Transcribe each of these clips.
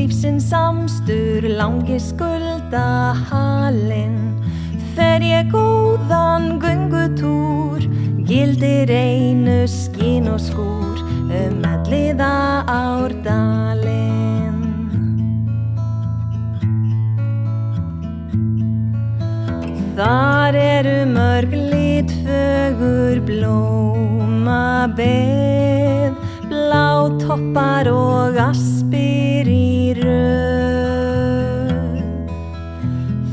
lífsins samstur, langi skulda halinn. Fer ég góðan göngutúr, gildir einu skín og skúr, elliða Árdalinn. Þar eru mörg litfögur blómabeð, blátoppar og aspir í röð.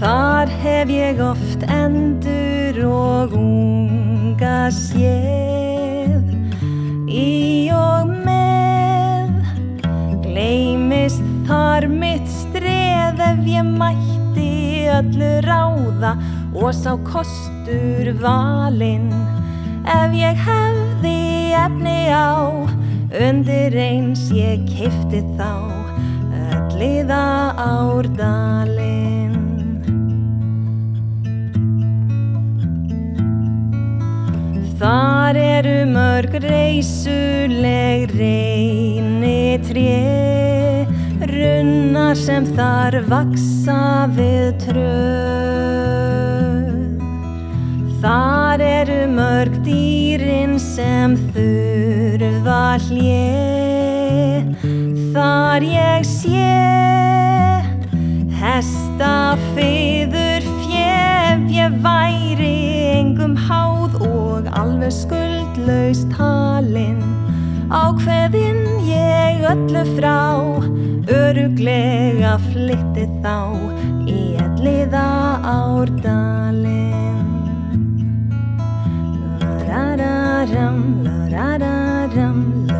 Þar hef ég oft endur og unga séð, í og með. Gleymist þar mitt streð ef ég mætti öllu ráða og sá kostur valinn. Ef ég hefði efni á, undir eins ég keypti þá elliða Árdalinn. Þar eru mörg reisuleg reynitré, runnar sem þar vaksa við tröð. Þar eru mörg dýrin sem þurfa hlé, þar ég sé hesta, fiður, fé. Ef ég væri engum háð og alveg skuldlaus talinn, ákveðin ég öllu frá, örugglega flytti þá í elliða Árdalinn. La-ra-ra-ram, la-ra-ra-ram.